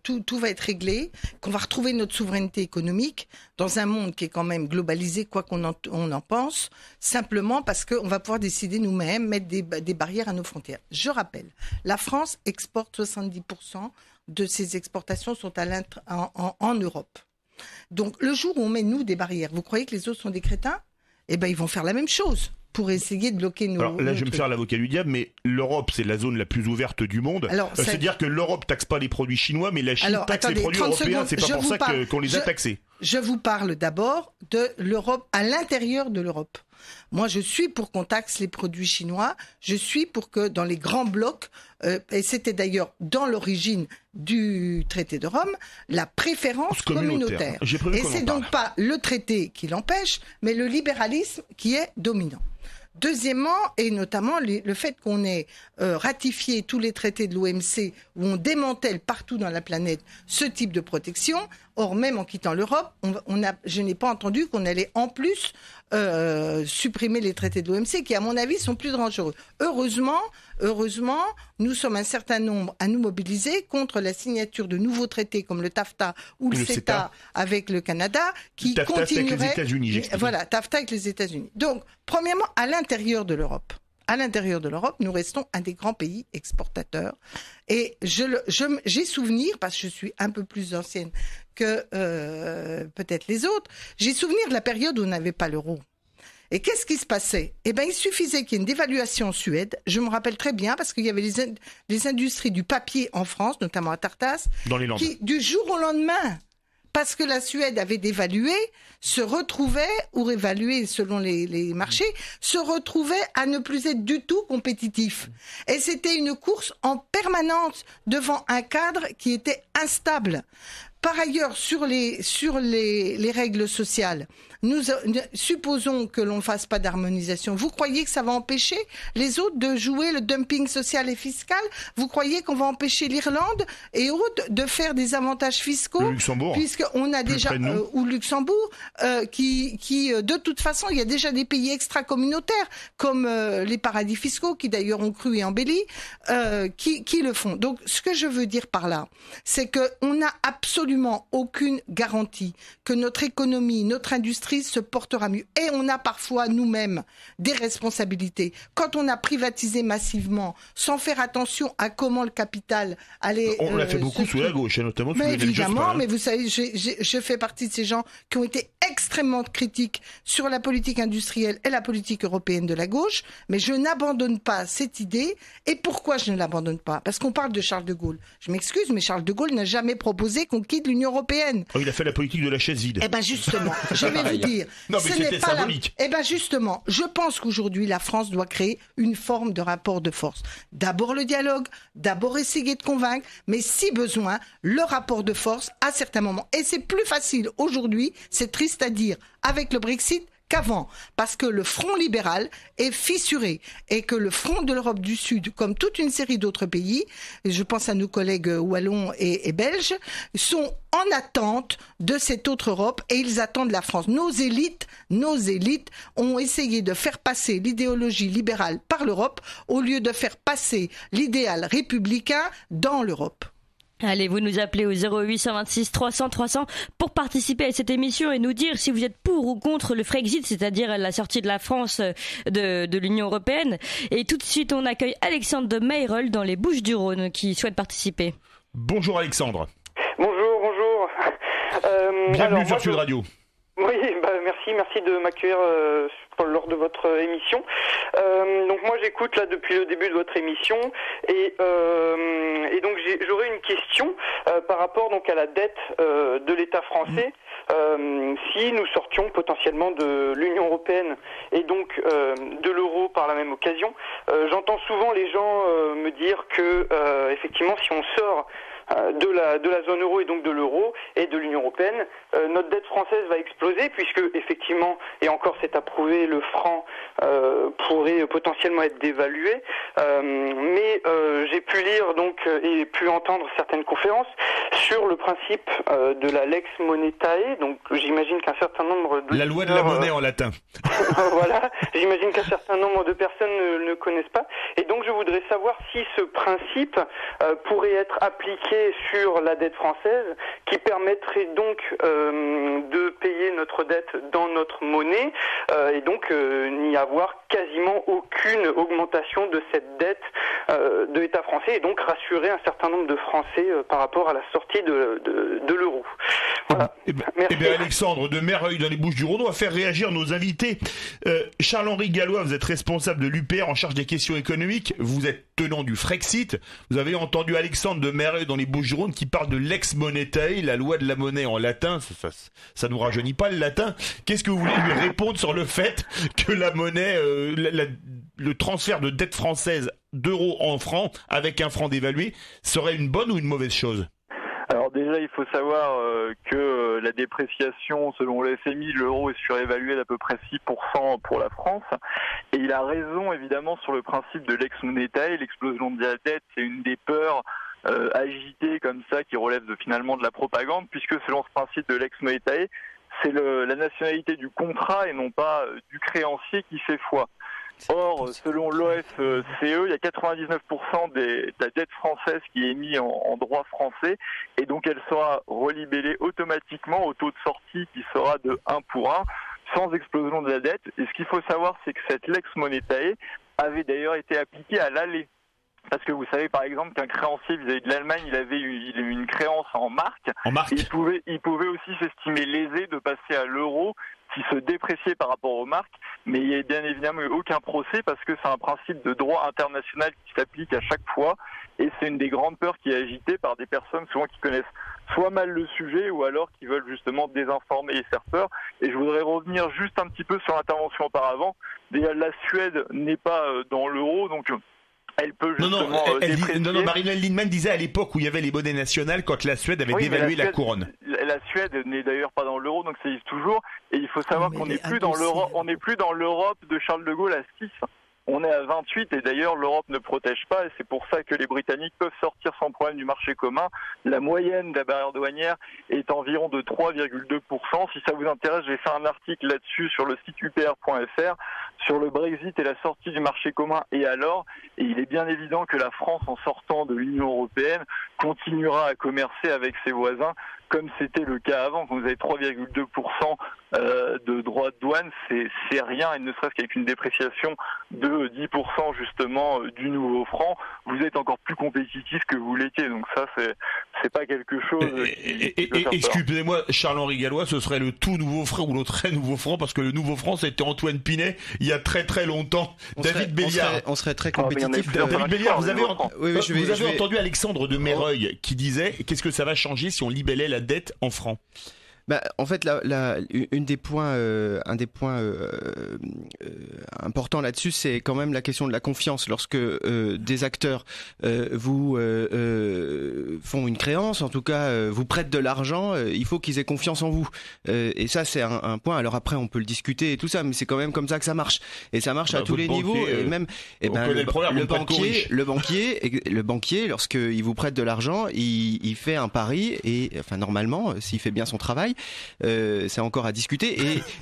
tout va être réglé, qu'on va retrouver notre souveraineté économique dans un monde qui est quand même globalisé, quoi qu'on en pense, simplement parce qu'on va pouvoir décider nous-mêmes, mettre des barrières à nos frontières. Je rappelle, la France exporte 70% de ses exportations sont en Europe. Donc, le jour où on met, nous, des barrières, vous croyez que les autres sont des crétins? Eh ben, ils vont faire la même chose pour essayer de bloquer nos... Alors là, je vais me faire l'avocat du diable, mais l'Europe, c'est la zone la plus ouverte du monde. C'est-à-dire que l'Europe taxe pas les produits chinois, mais la Chine taxe les produits européens. C'est pas pour ça qu'on les a taxés. Je vous parle d'abord de l'Europe, à l'intérieur de l'Europe. Moi, je suis pour qu'on taxe les produits chinois. Je suis pour que dans les grands blocs, et c'était d'ailleurs dans l'origine du traité de Rome, la préférence communautaire. Et c'est donc pas le traité qui l'empêche, mais le libéralisme qui est dominant. Deuxièmement, et notamment le fait qu'on ait ratifié tous les traités de l'OMC où on démantèle partout dans la planète ce type de protection. Or, même en quittant l'Europe, je n'ai pas entendu qu'on allait en plus supprimer les traités de l'OMC qui, à mon avis, sont plus dangereux. Heureusement, nous sommes un certain nombre à nous mobiliser contre la signature de nouveaux traités comme le TAFTA ou le CETA avec le Canada qui continuerait... avec les États-Unis, voilà, TAFTA avec les États-Unis. Donc, premièrement, à l'intérieur de l'Europe, nous restons un des grands pays exportateurs. Et j'ai souvenir, parce que je suis un peu plus ancienne que peut-être les autres, j'ai souvenir de la période où on n'avait pas l'euro. Et qu'est-ce qui se passait? Eh ben, il suffisait qu'il y ait une dévaluation en Suède. Je me rappelle très bien parce qu'il y avait les industries du papier en France, notamment à Tartas, qui, du jour au lendemain, parce que la Suède avait dévalué, se retrouvait, ou réévalué selon les marchés, se retrouvait à ne plus être du tout compétitif. Et c'était une course en permanence devant un cadre qui était instable. Par ailleurs, sur les règles sociales, nous supposons que l'on ne fasse pas d'harmonisation. Vous croyez que ça va empêcher les autres de jouer le dumping social et fiscal? Vous croyez qu'on va empêcher l'Irlande et autres de faire des avantages fiscaux? Le Luxembourg. Puisqu'on a déjà, ou Luxembourg, qui de toute façon, il y a déjà des pays extra-communautaires, comme les paradis fiscaux, qui d'ailleurs ont cru et embelli, qui le font. Donc, ce que je veux dire par là, c'est qu'on n'a absolument aucune garantie que notre économie, notre industrie se portera mieux. Et on a parfois nous-mêmes des responsabilités. Quand on a privatisé massivement, sans faire attention à comment le capital allait... On l'a fait beaucoup sous la gauche, notamment sous Lionel Jospin. Évidemment, mais vous savez, je fais partie de ces gens qui ont été extrêmement critiques sur la politique industrielle et la politique européenne de la gauche, mais je n'abandonne pas cette idée. Et pourquoi je ne l'abandonne pas? Parce qu'on parle de Charles de Gaulle. Je m'excuse, mais Charles de Gaulle n'a jamais proposé qu'on quitte l'Union européenne. Oh, il a fait la politique de la chaise vide. Eh ben justement, je vais vous dire. Non, mais c'était symbolique. Eh ben justement, je pense qu'aujourd'hui, la France doit créer une forme de rapport de force. D'abord le dialogue, d'abord essayer de convaincre, mais si besoin, le rapport de force à certains moments. Et c'est plus facile aujourd'hui, c'est triste à dire, avec le Brexit, qu'avant, parce que le front libéral est fissuré et que le front de l'Europe du Sud, comme toute une série d'autres pays, et je pense à nos collègues wallons et belges, sont en attente de cette autre Europe et ils attendent la France. Nos élites ont essayé de faire passer l'idéologie libérale par l'Europe au lieu de faire passer l'idéal républicain dans l'Europe. Allez, vous nous appelez au 0826 300 300 pour participer à cette émission et nous dire si vous êtes pour ou contre le Frexit, c'est-à-dire la sortie de la France de l'Union européenne. Et tout de suite, on accueille Alexandre de Mayreul dans les Bouches-du-Rhône qui souhaite participer. Bonjour Alexandre. Bonjour. Bienvenue sur Sud Radio. Oui, merci de m'accueillir lors de votre émission. Donc moi j'écoute là depuis le début de votre émission et donc j'aurais une question par rapport donc à la dette de l'État français. Si nous sortions potentiellement de l'Union européenne et donc de l'euro par la même occasion, j'entends souvent les gens me dire que effectivement si on sort de la zone euro et donc de l'euro et de l'Union européenne, notre dette française va exploser puisque effectivement, et encore c'est approuvé, le franc pourrait potentiellement être dévalué. Mais j'ai pu lire donc et pu entendre certaines conférences sur le principe de la lex monetae. Donc j'imagine qu'un certain nombre de... La loi de la monnaie en latin. Voilà, j'imagine qu'un certain nombre de personnes ne connaissent pas. Et donc je voudrais savoir si ce principe pourrait être appliqué sur la dette française, qui permettrait donc de payer notre dette dans notre monnaie et donc n'y avoir quasiment aucune augmentation de cette dette de l'État français, et donc rassurer un certain nombre de Français par rapport à la sortie de l'euro. Voilà. Eh bien, Alexandre de Mereuil dans les Bouches-du-Rhône, on va faire réagir nos invités. Charles-Henri Gallois, vous êtes responsable de l'UPR en charge des questions économiques, vous êtes tenant du Frexit. Vous avez entendu Alexandre de Mereuil dans les Bouches-du-Rhône qui parle de lex monetae, la loi de la monnaie en latin. Ça nous rajeunit pas le latin. Qu'est-ce que vous voulez lui répondre sur le fait que la monnaie, le transfert de dette française d'euros en francs avec un franc dévalué serait une bonne ou une mauvaise chose? Alors déjà, il faut savoir que la dépréciation, selon le FMI, l'euro est surévalué d'à peu près 6% pour la France. Et il a raison, évidemment, sur le principe de lex monetae. L'explosion de la dette, c'est une des peurs agitées comme ça qui relève finalement de la propagande, puisque selon ce principe de lex monetae, c'est la nationalité du contrat et non pas du créancier qui fait foi. Or, selon l'OFCE, il y a 99% de la dette française qui est mise en droit français, et donc elle sera relibellée automatiquement au taux de sortie qui sera de 1 pour 1, sans explosion de la dette. Et ce qu'il faut savoir, c'est que cette lex monetae avait d'ailleurs été appliquée à l'aller. Parce que vous savez par exemple qu'un créancier vis-à-vis de l'Allemagne, il avait eu une créance en marque. Il pouvait aussi s'estimer lésé de passer à l'euro qui se dépréciait par rapport aux marques, mais il n'y a bien évidemment aucun procès parce que c'est un principe de droit international qui s'applique à chaque fois, et c'est une des grandes peurs qui est agitée par des personnes souvent qui connaissent soit mal le sujet ou alors qui veulent justement désinformer et faire peur. Et je voudrais revenir juste un petit peu sur l'intervention auparavant. Déjà, la Suède n'est pas dans l'euro, donc elle peut justement Non, Marinelle Lindman disait à l'époque où il y avait les monnaies nationales, quand la Suède avait dévalué la couronne. La Suède n'est d'ailleurs pas dans l'euro, donc ça existe toujours. Et il faut savoir qu'on n'est plus dans l'Europe, on n'est plus dans l'Europe de Charles de Gaulle à 6. On est à 28 et d'ailleurs l'Europe ne protège pas, et c'est pour ça que les Britanniques peuvent sortir sans problème du marché commun. La moyenne de la barrière douanière est environ de 3,2%. Si ça vous intéresse, j'ai fait un article là-dessus sur le site upr.fr sur le Brexit et la sortie du marché commun et alors. Et il est bien évident que la France, en sortant de l'Union européenne, continuera à commercer avec ses voisins comme c'était le cas avant. Quand vous avez 3,2% de droits de douane, c'est rien, et ne serait-ce qu'avec une dépréciation de 10% justement du nouveau franc, vous êtes encore plus compétitif que vous l'étiez. Donc ça, c'est pas quelque chose excusez-moi, Charles-Henri Gallois, ce serait le tout nouveau franc ou le très nouveau franc, parce que le nouveau franc, c'était Antoine Pinet il y a très très longtemps. David Béliard. On serait très compétitif. David Béliard, vous avez entendu Alexandre de Mereuil qui disait qu'est-ce que ça va changer si on libellait la dette en francs? En fait, un des points importants là-dessus, c'est quand même la question de la confiance. Lorsque des acteurs vous font une créance, en tout cas vous prêtent de l'argent, il faut qu'ils aient confiance en vous. Et ça, c'est un point. Alors après, on peut le discuter et tout ça, mais c'est quand même comme ça que ça marche. Et ça marche à tous les niveaux. Et même, le banquier, lorsqu'il vous prête de l'argent, il fait un pari et, enfin, normalement, s'il fait bien son travail, c'est encore à discuter,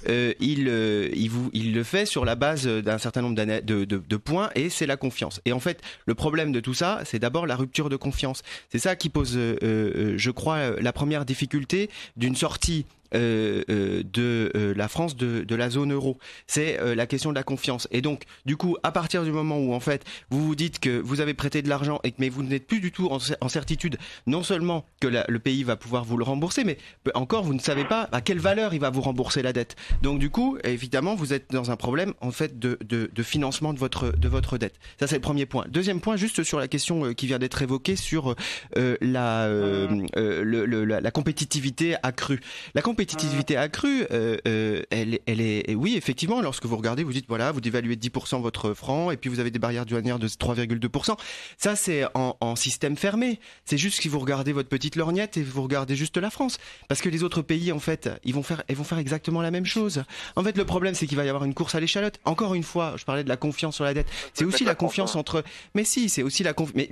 et il le fait sur la base d'un certain nombre de points, et c'est la confiance. Et en fait, le problème de tout ça, c'est d'abord la rupture de confiance. C'est ça qui pose, je crois, la première difficulté d'une sortie de la France de la zone euro. C'est la question de la confiance. Et donc, du coup, à partir du moment où en fait vous vous dites que vous avez prêté de l'argent mais vous n'êtes plus du tout en certitude, non seulement que le pays va pouvoir vous le rembourser, mais encore vous ne savez pas à quelle valeur il va vous rembourser la dette. Donc du coup, évidemment, vous êtes dans un problème en fait de financement de votre dette. Ça, c'est le premier point. Deuxième point, juste sur la question qui vient d'être évoquée sur la compétitivité accrue. La compétitivité compétitivité accrue, elle est, oui, effectivement, lorsque vous regardez, vous dites, voilà, vous dévaluez de 10% votre franc, et puis vous avez des barrières douanières de 3,2%. Ça, c'est en système fermé. C'est juste que si vous regardez votre petite lorgnette et vous regardez juste la France. Parce que les autres pays, en fait, ils vont faire exactement la même chose. En fait, le problème, c'est qu'il va y avoir une course à l'échalote. Encore une fois, je parlais de la confiance sur la dette. C'est aussi la confiance entre, mais si, c'est aussi la confiance, mais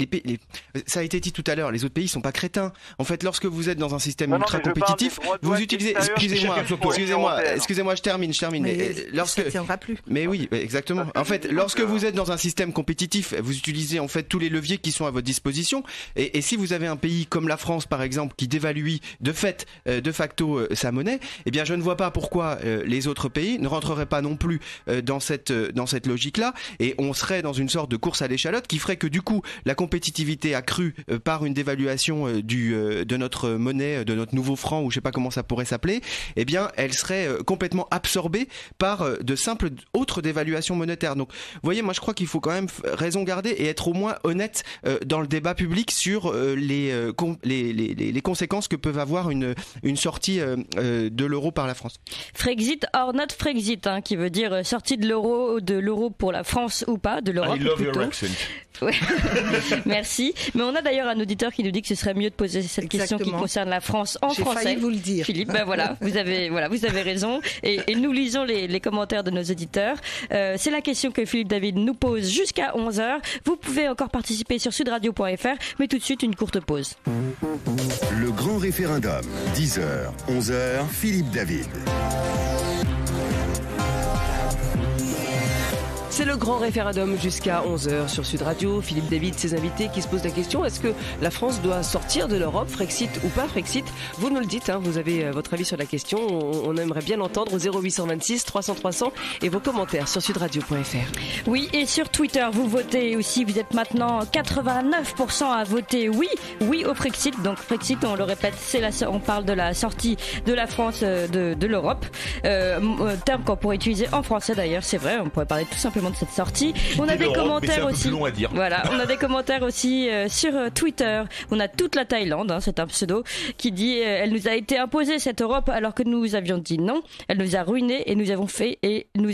ça a été dit tout à l'heure, les autres pays sont pas crétins. En fait, lorsque vous êtes dans un système ultra compétitif, vous utilisez, excusez-moi, je termine. Mais ça tiendra plus. Mais oui, exactement. En fait, lorsque vous êtes dans un système compétitif, vous utilisez en fait tous les leviers qui sont à votre disposition. Et si vous avez un pays comme la France, par exemple, qui dévalue de facto sa monnaie, eh bien, je ne vois pas pourquoi les autres pays ne rentreraient pas non plus dans cette logique-là. Et on serait dans une sorte de course à l'échalote qui ferait que du coup, la compétitivité accrue par une dévaluation de notre monnaie, de notre nouveau franc, ou je sais pas comment ça pourrait s'appeler, eh bien, elle serait complètement absorbée par de simples autres dévaluations monétaires. Donc, vous voyez, moi, je crois qu'il faut quand même raison garder et être au moins honnête dans le débat public sur les conséquences que peuvent avoir une sortie de l'euro par la France. Frexit or not Frexit, qui veut dire sortie de l'euro pour la France ou pas, de l'Europe plutôt. Ouais. Merci. Mais on a d'ailleurs un auditeur qui nous dit que ce serait mieux de poser cette question qui concerne la France en français. J'ai failli vous le dire. Philippe, vous avez raison. Et nous lisons les commentaires de nos auditeurs. C'est la question que Philippe David nous pose jusqu'à 11h. Vous pouvez encore participer sur sudradio.fr, mais tout de suite une courte pause. Le grand référendum, 10h, 11h, Philippe David. C'est le grand référendum jusqu'à 11h sur Sud Radio. Philippe David, ses invités qui se posent la question, est-ce que la France doit sortir de l'Europe, Frexit ou pas Frexit? Vous nous le dites, vous avez votre avis sur la question. On aimerait bien l'entendre au 0826 300 300 et vos commentaires sur sudradio.fr. Oui, et sur Twitter, vous votez aussi. Vous êtes maintenant 89% à voter oui au Frexit. Donc Frexit, on le répète, on parle de la sortie de la France de l'Europe. Terme qu'on pourrait utiliser en français d'ailleurs, c'est vrai, on pourrait parler tout simplement de cette sortie. On a des commentaires aussi. Voilà, on a des commentaires aussi sur Twitter. On a toute la Thaïlande, c'est un pseudo, qui dit elle nous a été imposée cette Europe alors que nous avions dit non. Elle nous a ruinés et nous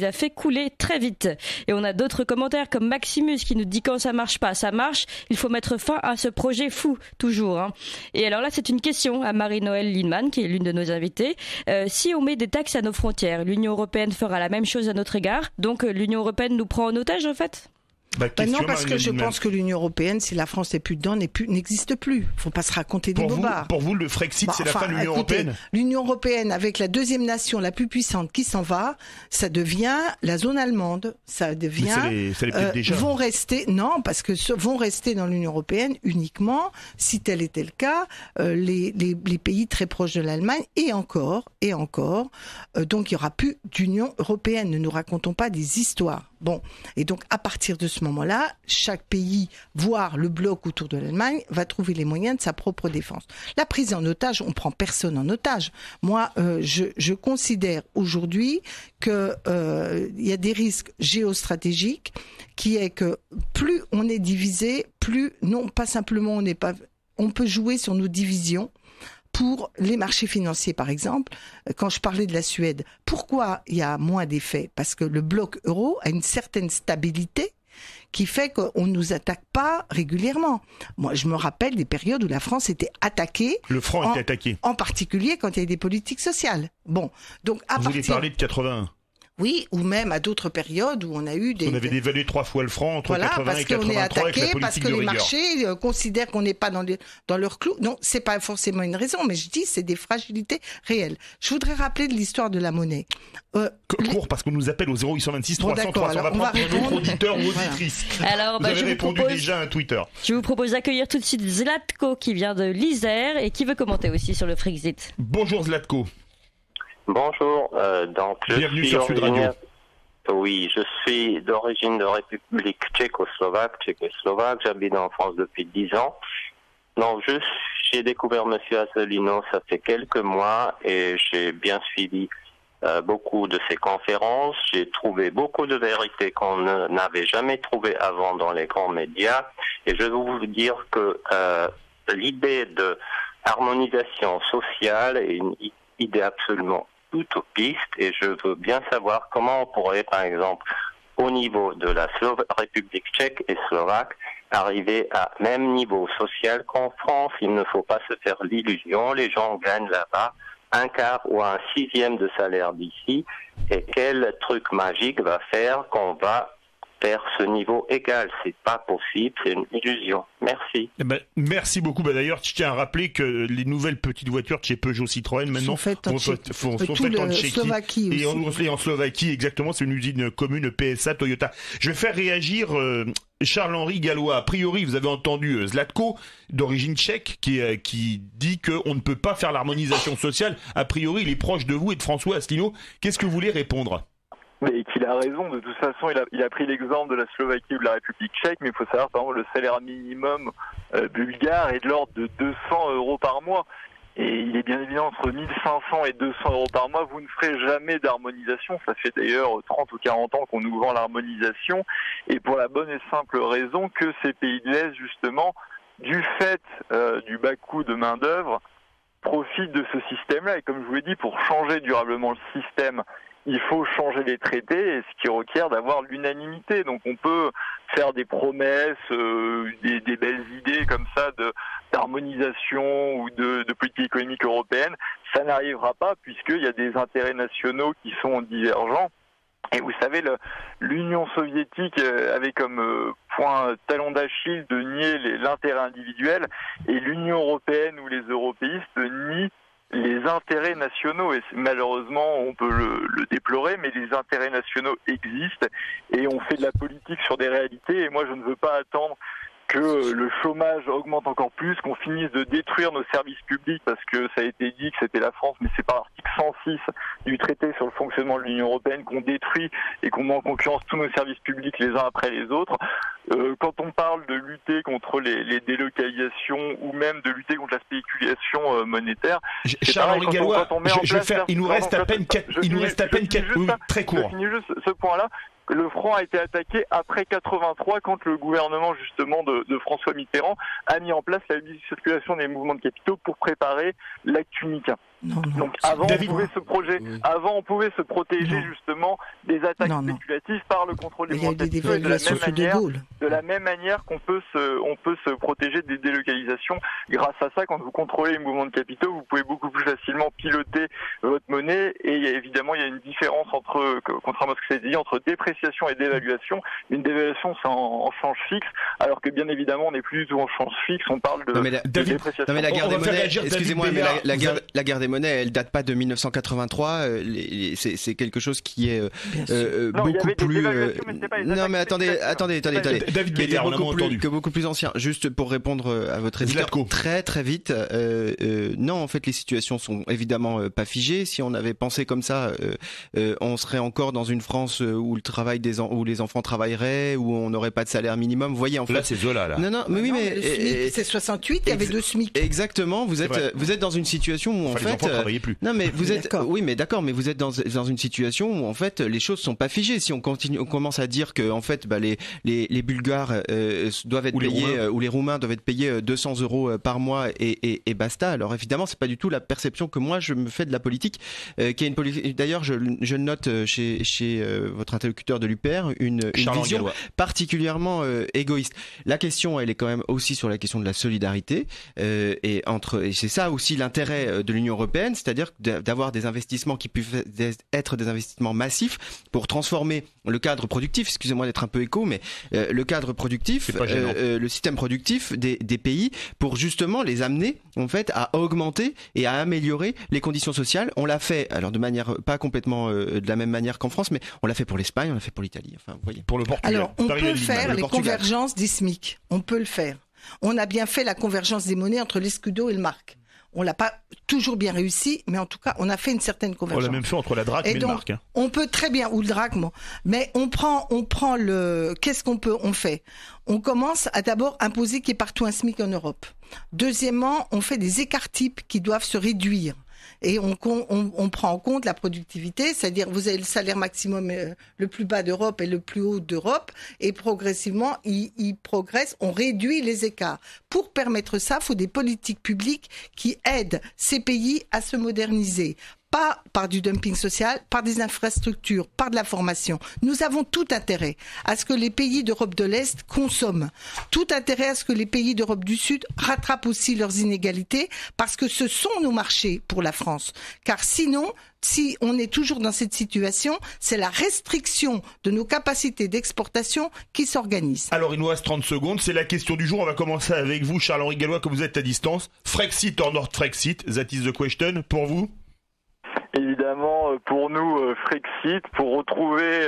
a fait couler très vite. Et on a d'autres commentaires comme Maximus qui nous dit quand ça marche pas, ça marche. Il faut mettre fin à ce projet fou toujours. Et alors là, c'est une question à Marie-Noëlle Lindemann qui est l'une de nos invitées. Si on met des taxes à nos frontières, l'Union européenne fera la même chose à notre égard. Donc l'Union européenne nous prend en otage en fait? Non, parce que je pense que l'Union européenne, si la France n'est plus dedans, n'existe plus. Il ne faut pas se raconter des bobards. Pour vous, le Frexit, c'est la fin de l'Union européenne? L'Union européenne, avec la deuxième nation la plus puissante qui s'en va, ça devient la zone allemande. Ça devient. Ça l'est peut-être déjà. Vont rester dans l'Union européenne uniquement, si tel était le cas, les pays très proches de l'Allemagne et encore. Donc il n'y aura plus d'Union européenne. Ne nous racontons pas des histoires. Bon, et donc à partir de ce moment-là, chaque pays, voire le bloc autour de l'Allemagne, va trouver les moyens de sa propre défense. La prise en otage, on prend personne en otage. Moi, je considère aujourd'hui que il y a des risques géostratégiques, qui est que plus on est divisé, plus non pas simplement on peut jouer sur nos divisions. Pour les marchés financiers, par exemple, quand je parlais de la Suède, pourquoi il y a moins d'effets? Parce que le bloc euro a une certaine stabilité qui fait qu'on ne nous attaque pas régulièrement. Moi, je me rappelle des périodes où la France était attaquée. Le franc était attaqué. En particulier quand il y avait des politiques sociales. Bon, donc Vous voulez parler de 81? Oui, ou même à d'autres périodes où on a eu des... On avait dévalué 3 fois le franc entre 80 et 83 avec la politique parce que les marchés considèrent qu'on n'est pas dans leur clou. Non, c'est pas forcément une raison, mais je dis c'est des fragilités réelles. Je voudrais rappeler de l'histoire de la monnaie. Court, parce qu'on nous appelle au 0826 300 300. On va prendre notre auditeur ou auditrice. Alors, vous avez répondu déjà à un Twitter. Je vous propose d'accueillir tout de suite Zlatko qui vient de l'Isère et qui veut commenter aussi sur le Frexit. Bonjour Zlatko. Bonjour, bienvenue sur Sud Radio. Oui, je suis d'origine de République tchécoslovaque, j'habite en France depuis 10 ans. Donc j'ai découvert Monsieur Asselineau, ça fait quelques mois et j'ai bien suivi beaucoup de ses conférences. J'ai trouvé beaucoup de vérités qu'on n'avait jamais trouvées avant dans les grands médias. Et je vais vous dire que l'idée de harmonisation sociale est une idée absolument utopiste et je veux bien savoir comment on pourrait, par exemple, au niveau de la République tchèque et slovaque, arriver à même niveau social qu'en France. Il ne faut pas se faire l'illusion. Les gens gagnent là-bas 1/4 ou 1/6 de salaire d'ici. Et quel truc magique va faire qu'on va faire ce niveau égal? C'est pas possible, c'est une illusion. Merci. Merci beaucoup. D'ailleurs, je tiens à rappeler que les nouvelles petites voitures chez Peugeot Citroën maintenant sont faites en Tchéquie et en Slovaquie. Exactement, c'est une usine commune PSA Toyota. Je vais faire réagir Charles-Henri Gallois. A priori, vous avez entendu Zlatko, d'origine tchèque, qui dit qu'on ne peut pas faire l'harmonisation sociale. A priori, il est proche de vous et de François Asselineau. Qu'est-ce que vous voulez répondre? Mais qu'il a raison, de toute façon, il a pris l'exemple de la Slovaquie ou de la République tchèque, mais il faut savoir, par exemple, le salaire minimum bulgare est de l'ordre de 200 € par mois. Et il est bien évident entre 1500 et 200 € par mois, vous ne ferez jamais d'harmonisation. Ça fait d'ailleurs 30 ou 40 ans qu'on nous vend l'harmonisation. Et pour la bonne et simple raison que ces pays de l'Est, justement, du fait du bas coût de main-d'œuvre, profitent de ce système-là. Et comme je vous l'ai dit, pour changer durablement le système, il faut changer les traités, ce qui requiert d'avoir l'unanimité. Donc on peut faire des promesses, des belles idées comme ça d'harmonisation ou de politique économique européenne. Ça n'arrivera pas puisqu'il y a des intérêts nationaux qui sont divergents. Et vous savez, l'Union soviétique avait comme point talon d'Achille de nier l'intérêt individuel, et l'Union européenne ou les européistes nient les intérêts nationaux. Et malheureusement, on peut le déplorer, mais les intérêts nationaux existent et on fait de la politique sur des réalités. Et moi, je ne veux pas attendre que le chômage augmente encore plus, qu'on finisse de détruire nos services publics, parce que ça a été dit que c'était la France, mais c'est par l'article 106 du traité sur le fonctionnement de l'Union européenne qu'on détruit et qu'on met en concurrence tous nos services publics les uns après les autres. Quand on parle de lutter contre les délocalisations ou même de lutter contre la spéculation monétaire, Charles-Henri Gallois, il nous reste à peine 4 minutes, très court. Je finis juste ce point-là. Le franc a été attaqué après 83 quand le gouvernement justement de François Mitterrand a mis en place la circulation des mouvements de capitaux pour préparer l'acte unique. Donc avant on pouvait se protéger justement des attaques spéculatives par le contrôle des mouvements de capitaux, de la même manière qu'on peut se protéger des délocalisations. Grâce à ça, quand vous contrôlez les mouvements de capitaux, vous pouvez beaucoup plus facilement piloter votre monnaie, et évidemment il y a une différence entre, contrairement à ce que c'est dit, entre dépréciation et dévaluation. Une dévaluation c'est en change fixe, alors que bien évidemment on n'est plus du tout en change fixe, on parle de dépréciation. Non mais la guerre des monnaies, excusez-moi, mais la guerre des monnaies, elle date pas de 1983. C'est quelque chose qui est beaucoup plus. Non mais attendez. David Béliard, on a entendu. Beaucoup plus ancien. Juste pour répondre à votre éditeur, très vite. Non, en fait, les situations sont évidemment pas figées. Si on avait pensé comme ça, on serait encore dans une France où le travail où les enfants travailleraient, où on n'aurait pas de salaire minimum. Vous voyez, en fait. Là, c'est Zola, là. Non, mais oui, mais c'est 68. Il y avait 2 SMIC. Exactement. Vous êtes dans une situation où en fait. Non, mais vous êtes. Oui, mais d'accord. Mais vous êtes dans une situation où en fait les choses sont pas figées. Si on commence à dire que en fait, les Bulgares doivent être payés ou les Roumains doivent être payés 200 € par mois et basta. Alors évidemment, c'est pas du tout la perception que moi je me fais de la politique, qui est une politique. D'ailleurs, je note chez votre interlocuteur de l'UPR une vision particulièrement égoïste. La question, elle est quand même aussi sur la question de la solidarité et c'est ça aussi l'intérêt de l'Union européenne, c'est-à-dire d'avoir des investissements qui puissent être des investissements massifs pour transformer le cadre productif. Excusez-moi d'être un peu éco, mais le cadre productif, le système productif des pays, pour justement les amener en fait à augmenter et à améliorer les conditions sociales. On l'a fait, alors de manière pas complètement de la même manière qu'en France, mais on l'a fait pour l'Espagne, on l'a fait pour l'Italie. Enfin, vous voyez. Pour le Portugal. Alors, on peut faire les convergences des SMIC. On peut le faire. On a bien fait la convergence des monnaies entre l'escudo et le mark. On l'a pas toujours bien réussi, mais en tout cas, on a fait une certaine convergence. On l'a même fait entre la drachme et le mark. On peut très bien, ou le drachme, mais on prend qu'est-ce on fait? On commence à d'abord imposer qu'il y ait partout un SMIC en Europe. Deuxièmement, on fait des écarts types qui doivent se réduire. Et on prend en compte la productivité, c'est-à-dire vous avez le salaire maximum le plus bas d'Europe et le plus haut d'Europe, et progressivement, il progresse, on réduit les écarts. Pour permettre ça, il faut des politiques publiques qui aident ces pays à se moderniser. Pas par du dumping social, par des infrastructures, par de la formation. Nous avons tout intérêt à ce que les pays d'Europe de l'Est consomment. Tout intérêt à ce que les pays d'Europe du Sud rattrapent aussi leurs inégalités, parce que ce sont nos marchés pour la France. Car sinon, si on est toujours dans cette situation, c'est la restriction de nos capacités d'exportation qui s'organise. Alors, il nous reste 30 secondes. C'est la question du jour. On va commencer avec vous, Charles-Henri Gallois, que vous êtes à distance. Frexit or not Frexit? That is the question. Pour vous? Évidemment, pour nous, Frexit, pour retrouver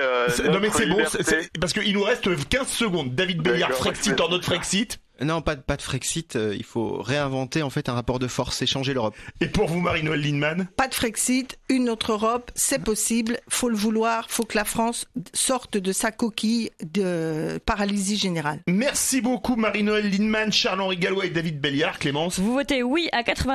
non mais c'est liberté. Bon, parce qu'il nous reste 15 secondes. David Béliard, Frexit or not Frexit? Non, pas de Frexit. Il faut réinventer en fait un rapport de force et changer l'Europe. Et pour vous, Marie-Noëlle Lienemann? Pas de Frexit, une autre Europe, c'est possible. Faut le vouloir. Faut que la France sorte de sa coquille de paralysie générale. Merci beaucoup, Marie-Noëlle Lienemann, Charles-Henri Gallois et David Béliard. Clémence? Vous votez oui à 80.